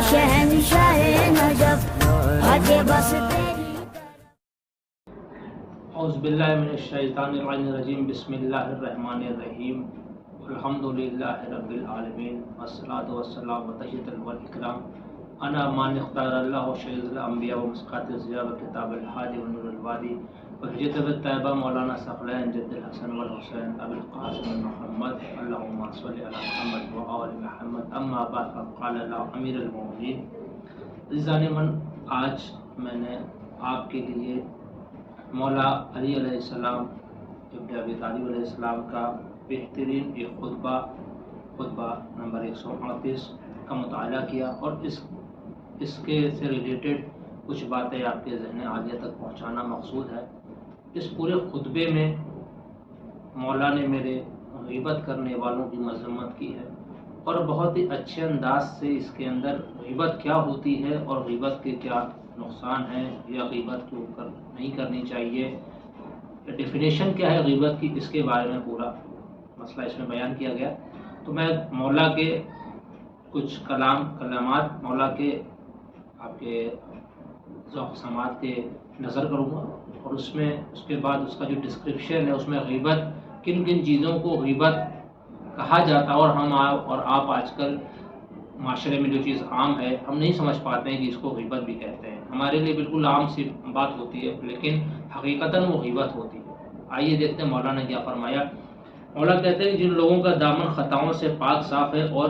शहंशाह Najaf आगे बस औज़ुबिल्लाहि मिनश्शैतानिर्रजीम बिस्मिल्लाहिर्रहमानिर्रहीम अल्हम्दुलिल्लाहि रब्बिल आलमीन वस्सलातु वस्सलामु व तहियतुल वल इकराम अना मान इख्तारल्लाहु शहीदुल अंबिया व मुस्कातिल ज़िया व किताबुल हादी व नूरुल वादी व हिजतुत तैयबा मौलाना सक़लैन जद्दुल हसन वल हुसैन अबुल क़ासिम मोहम्मद अल्लाहुम्मा सल्लि अला मुहम्मद व आलि मुहम्मद अम्मा बाद क़ाल अमीरुल मोमिनीन। इज़ानिमन, आज मैंने आपके लिए मौला अली अलैहिस्सलाम इब्न अबी तालिब अलैहिस्सलाम का बेहतरीन एक खुतबा नंबर 138 का मुताला किया और इसके से रिलेटेड कुछ बातें आपके ज़हन आलिया तक पहुंचाना मकसूद है। इस पूरे खुतबे में मौला ने मेरे ग़ीबत करने वालों की मज़म्मत की है और बहुत ही अच्छे अंदाज से इसके अंदर ग़ीबत क्या होती है और ग़ीबत के क्या नुकसान है या ग़ीबत क्यों नहीं करनी चाहिए, डेफिनेशन क्या है ग़ीबत की, इसके बारे में पूरा मसला इसमें बयान किया गया। तो मैं मौला के कुछ कलामात मौला के आपके ज़ौक़ समात के नज़र करूँगा और उसके बाद उसका जो डिस्क्रिप्शन है उसमें ग़ीबत किन किन चीज़ों को ग़ीबत कहा जाता है और हम और आप आजकल माशरे में जो चीज़ आम है हम नहीं समझ पाते हैं कि इसको ग़ीबत भी कहते हैं। हमारे लिए बिल्कुल आम सी बात होती है लेकिन हकीकतन वो ग़ीबत होती है। आइए देखते हैं मौला ने क्या फरमाया। मौला कहते हैं कि जिन लोगों का दामन ख़ताओं से पाक साफ़ है और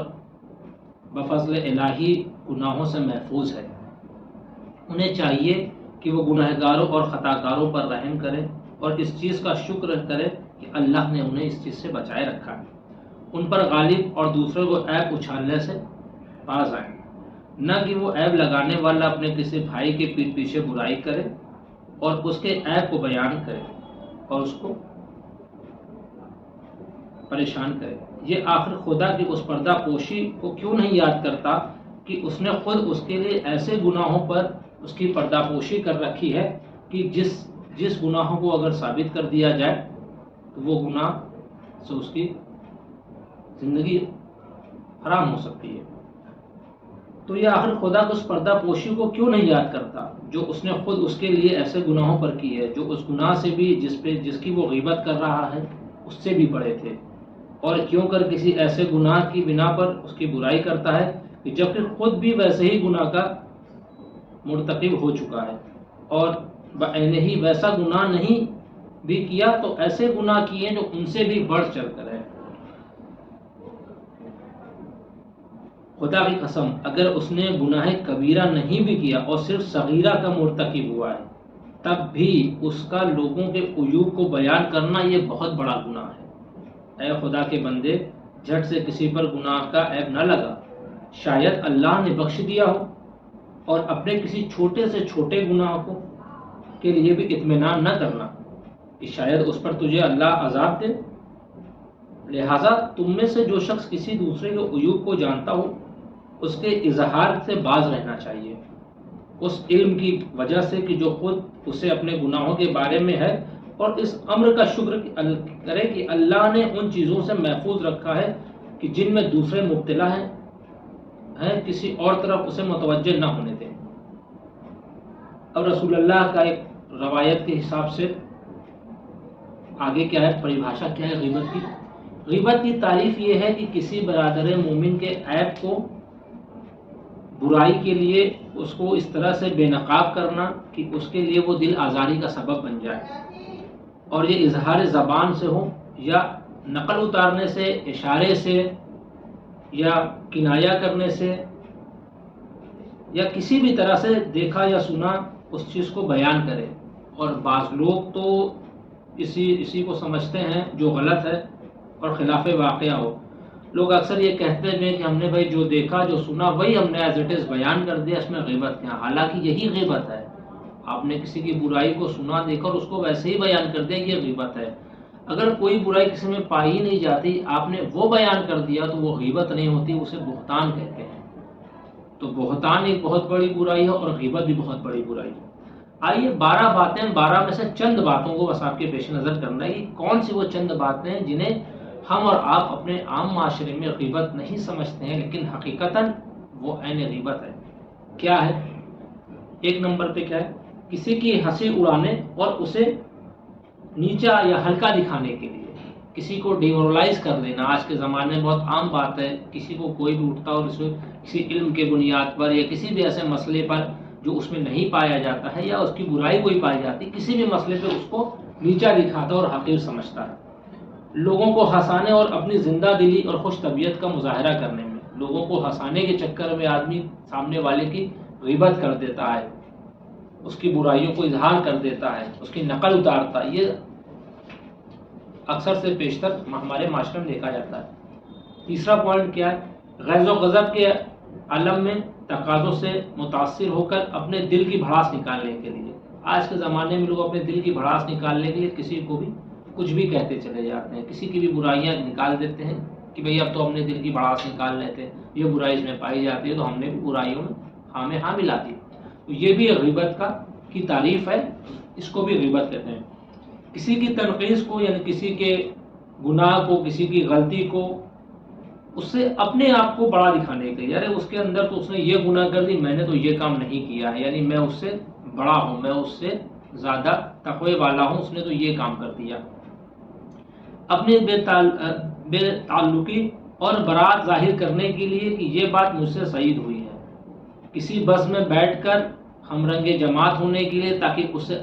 बफ़ज़ल इलाही गुनाहों से महफूज है, उन्हें चाहिए कि वो गुनहगारों और ख़ताकारों पर रहम करें और इस चीज़ का शुक्र करें कि अल्लाह ने उन्हें इस चीज़ से बचाए रखा है, उन पर गालिब और दूसरों को ऐब उछालने से बाज आए, न कि वो ऐब लगाने वाला अपने किसी भाई के पीठ पीछे बुराई करे और उसके ऐब को बयान करे और उसको परेशान करे। ये आखिर खुदा की उस पर्दा पोशी को क्यों नहीं याद करता कि उसने खुद उसके लिए ऐसे गुनाहों पर उसकी पर्दा पोशी कर रखी है कि जिस गुनाहों को अगर साबित कर दिया जाए तो वो गुनाह से उसकी ज़िंदगी हराम हो सकती है। तो ये आखिर खुदा को उस पर्दा पोशी को क्यों नहीं याद करता जो उसने खुद उसके लिए ऐसे गुनाहों पर की है, जो उस गुनाह से भी जिसकी वो ग़ीबत कर रहा है उससे भी बड़े थे, और क्यों कर किसी ऐसे गुनाह की बिना पर उसकी बुराई करता है कि जबकि खुद भी वैसे ही गुनाह का मुर्तकिब हो चुका है और बअैने ही वैसा गुनाह नहीं भी किया तो ऐसे गुनाह किए जो उनसे भी बढ़ चढ़ कर है। खुदा की कसम, अगर उसने गुनाह कबीरा नहीं भी किया और सिर्फ सगीरा का मुर्तकिब हुआ है तब भी उसका लोगों के उयूब को बयान करना ये बहुत बड़ा गुनाह है। ऐ खुदा के बंदे, झट से किसी पर गुनाह का ऐब न लगा, शायद अल्लाह ने बख्श दिया हो, और अपने किसी छोटे से छोटे गुनाह को के लिए भी इत्मीनान न करना कि शायद उस पर तुझे अल्लाह अजाब दे। लिहाजा तुम में से जो शख्स किसी दूसरे के उयूब को जानता हो उसके इजहार से बाज रहना चाहिए, उस इल्म की वजह से कि जो खुद उसे अपने गुनाहों के बारे में है, और इस अम्र का शुक्र करे कि अल्लाह ने उन चीज़ों से महफूज रखा है कि जिनमें दूसरे मुब्तला हैं किसी और तरफ उसे मुतवज्जे न होने दें। अब रसूलुल्लाह का एक रवायत के हिसाब से आगे क्या है, परिभाषा क्या है ग़ीबत की। ग़ीबत की तारीफ ये है कि किसी बरादर मोमिन के ऐब को, बुराई के लिए उसको इस तरह से बेनकाब करना कि उसके लिए वो दिल आज़ारी का सबब बन जाए, और ये इजहार ज़बान से हो या नकल उतारने से, इशारे से या किनाया करने से या किसी भी तरह से देखा या सुना उस चीज़ को बयान करे। और बाज़ लोग तो इसी को समझते हैं जो गलत है और खिलाफ वाक़या हो। लोग अक्सर ये कहते हैं कि हमने भाई जो देखा जो सुना वही हमने एज इट इज़ बयान कर दिया, इसमें ग़ीबत क्या। हालांकि यही ग़ीबत है, आपने किसी की बुराई को सुना देखा और उसको वैसे ही बयान कर दिया, ये ग़ीबत है। अगर कोई बुराई किसी में पाई ही नहीं जाती, आपने वो बयान कर दिया तो वो ग़ीबत नहीं होती, उसे बुहतान कहते हैं। तो बुहतान एक बहुत बड़ी बुराई है और ग़ीबत भी बहुत बड़ी बुराई है। आइए 12 बातें, 12 में से चंद बातों को बस आपके पेश नज़र करना है कि कौन सी वो चंद बातें हैं जिन्हें हम और आप अपने आम माशरे में ग़ीबत नहीं समझते हैं, लेकिन हकीकतन वो ऐन ग़ीबत है। کیا ہے؟ ایک نمبر پہ کیا ہے؟ کسی کی ہنسی اڑانے اور اسے نیچا یا ہلکا دکھانے کے لیے، کسی کو ڈیمورلائز کر دینا۔ آج کے زمانے میں بہت عام بات ہے، کسی کو کوئی بھی اٹھتا اور اسے کسی علم کے بنیاد پر یا کسی بھی ایسے مسئلے پر جو اس میں نہیں پایا جاتا ہے یا اس کی برائی کوئی پائی جاتی، کسی بھی مسئلے پہ اس کو نیچا دکھاتا اور حقیر سمجھتا ہے۔ لوگوں کو ہنسانے اور اپنی زندہ دلی اور خوش طبیعت کا مظاہرہ کرنے میں، لوگوں کو ہنسانے کے چکر میں آدمی سامنے والے کی غیبت کر دیتا ہے، اس کی برائیوں کو اظہار کر دیتا ہے، اس کی نقل اتارتا ہے۔ یہ اکثر سے بیشتر ہمارے معاشرے میں دیکھا جاتا ہے۔ تیسرا پوائنٹ کیا ہے؟ غیظ و غضب کے عالم میں تقاضوں سے متاثر ہو کر اپنے دل کی بھڑاس نکالنے کے لیے، آج کے زمانے میں لوگ اپنے دل کی بھڑاس نکالنے کے لیے کسی کو بھی کچھ بھی کہتے چلے جاتے ہیں، کسی کی بھی برائیاں نکال دیتے ہیں کہ بھئی اب تو اپنے دل کی بھڑاس نکال لیتے ہیں، یہ برائی اس میں پائی جاتی ہے تو ہم نے بھی برائیوں میں ہاں میں ہاں ملا دی۔ تو یہ بھی غیبت کی تعریف ہے، اس کو بھی غیبت کہتے ہیں۔ کسی کی تنقیص کو یعنی کسی کے گناہ کو، کسی کی غلطی کو، اس سے اپنے آپ کو بڑا دکھانے کے لیے، یعنی اس کے اندر تو اس نے یہ گناہ کر دی، میں نے تو یہ کام نہیں کیا ہے، یعنی میں اس سے بڑا ہوں، میں اس سے زیادہ تقوی والا ہوں، اس نے تو یہ کام کر دیا۔ اپنے بے تعلقی اور برات ظاہر کرنے کے لیے کہ یہ بات مجھ سے سعید ہوئی ہے، کسی بس میں بیٹھ کر ہم رنگ جماعت ہونے کے لیے تاکہ اس سے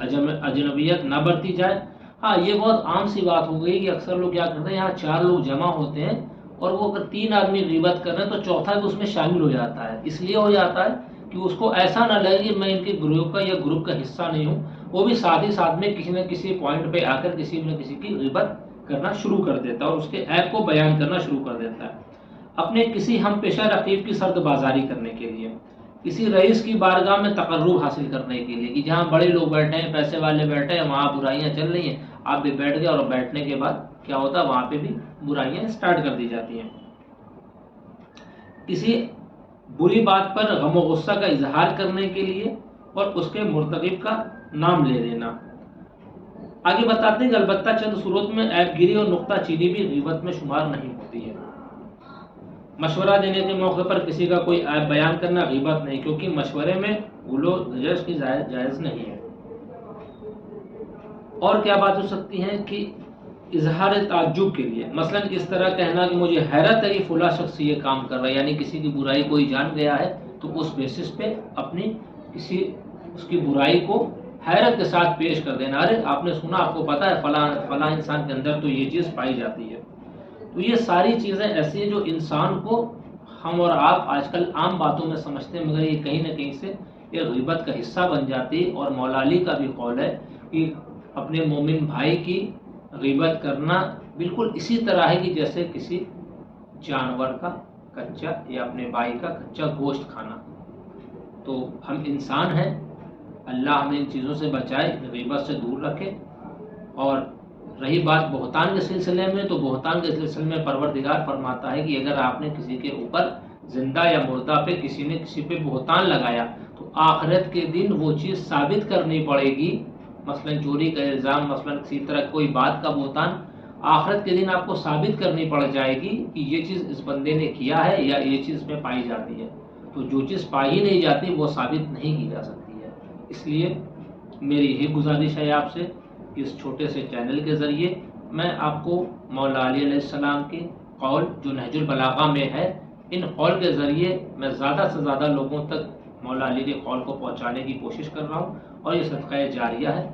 اجنبیت نہ برتی جائے۔ ہاں یہ بہت عام سی بات ہو گئی کہ اکثر لوگ کیا کرتے ہیں، یہاں 4 لوگ جمع ہوتے ہیں اور وہ اگر 3 آدمی غیبت کر رہے ہیں تو چوتھا بھی اس میں شامل ہو جاتا ہے، اس لیے ہو جاتا ہے کہ اس کو ایسا نہ لگے کہ میں ان کے گروپ کا یا گروپ کا حصہ نہیں ہوں، وہ بھی ساتھ ہی ساتھ میں کسی نہ کسی پوائنٹ پہ آ کر کسی نہ کسی کی غیبت کرنا شروع کر دیتا ہے اور اس کے عیب کو بیان کرنا شروع کر دیتا ہے، اپنے کسی ہم پیشہ رقیب کی سرد بازاری کرنے کے لیے، کسی رئیس کی بارگاہ میں تقرب حاصل کرنے کے لیے کہ جہاں بڑے لوگ بیٹھے ہیں، پیسے والے بیٹھے ہیں، وہاں برائیاں چل رہی ہیں، آپ بھی بیٹھ گئے اور بیٹھنے کے بعد کیا ہوتا ہے، وہاں پہ بھی برائیاں سٹارٹ کر دی جاتی ہیں۔ کسی بری بات پر غم و غصہ کا اظہار کرنے کے لیے اور اس کے مرتکب کا نام لے لینا۔ آگے بتاتے ہیں کہ البتہ چند صورت میں عیب گیری اور نقطہ چینی بھی غیبت میں شمار نہیں ہوتی ہے۔ مشورہ دینے کے موقع پر کسی کا کوئی عیب بیان کرنا غیبت نہیں، کیونکہ مشورے میں غلو زجر کی جائز نہیں ہے۔ اور کیا بات ہو سکتی ہے کہ اظہار تعجب کے لیے، مثلا اس طرح کہنا کہ مجھے حیرت ہے کہ فلاں شخص یہ کام کر رہا ہے، یعنی کسی کی برائی کوئی جان گیا ہے تو اس بیسس پہ اپنی اس کی برائی کو حیرت کے ساتھ پیش کر دینا، ارے آپ نے سنا، آپ کو پتا ہے فلاں انسان کے اندر تو یہ چیز پائی جاتی ہے۔ تو یہ ساری چیزیں ایسی ہیں جو انسان کو ہم اور آپ آج کل عام باتوں میں سمجھتے ہیں، مگر یہ کہیں نہ کہیں سے یہ غیبت کا حصہ بن جاتی ہے۔ اور مولا علی کا بھی قول ہے کہ اپنے مومن بھائی کی غیبت کرنا بالکل اسی طرح ہے کہ جیسے کسی جانور کا کچا یا اپنے بھائی کا کچا گوشت کھانا۔ تو ہم انسان ہیں، اللہ ہمیں ان چیزوں سے بچائے، غیبت سے دور رکھے۔ اور رہی بات بہتان کے سلسلے میں، تو بہتان کے سلسلے میں پروردگار فرماتا ہے کہ اگر آپ نے کسی کے اوپر زندہ یا مردہ پہ کسی نے کسی پہ بہتان لگایا تو آخرت کے دن وہ چیز ثابت کرنی پڑے گی، مثلا چوری کا الزام، مثلا کسی طرح کوئی بات کا بہتان، آخرت کے دن آپ کو ثابت کرنی پڑ جائے گی کہ یہ چیز اس بندے نے کیا ہے یا یہ چیز میں پائی جاتی ہے۔ تو جو چیز پائی نہیں جاتی وہ ثابت نہیں کی جا سکتی ہے۔ اس لیے میری یہ گزارش ہے آپ سے، اس چھوٹے سے چینل کے ذریعے میں آپ کو مولا علی علیہ السلام کے قول جو نہج البلاغہ میں ہے، ان قول کے ذریعے میں زیادہ سے زیادہ لوگوں تک مولا علی کے قول کو پہنچانے کی کوشش کر رہا ہوں، اور یہ صدقہ جاریہ ہے۔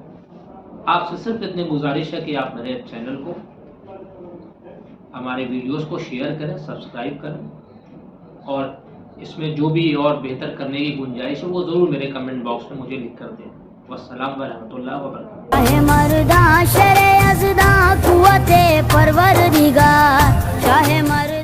آپ سے صرف اتنی گزارش ہے کہ آپ میرے چینل کو، ہمارے ویڈیوز کو شیئر کریں، سبسکرائب کریں، اور اس میں جو بھی اور بہتر کرنے کی گنجائش ہے وہ ضرور میرے کمنٹ باکس میں مجھے لکھ کر دیں۔ والسلام ورحمۃ اللہ وبرکاتہ۔ شاہ مرداں شرع ازداں قوت پروردگار، شاہ مرد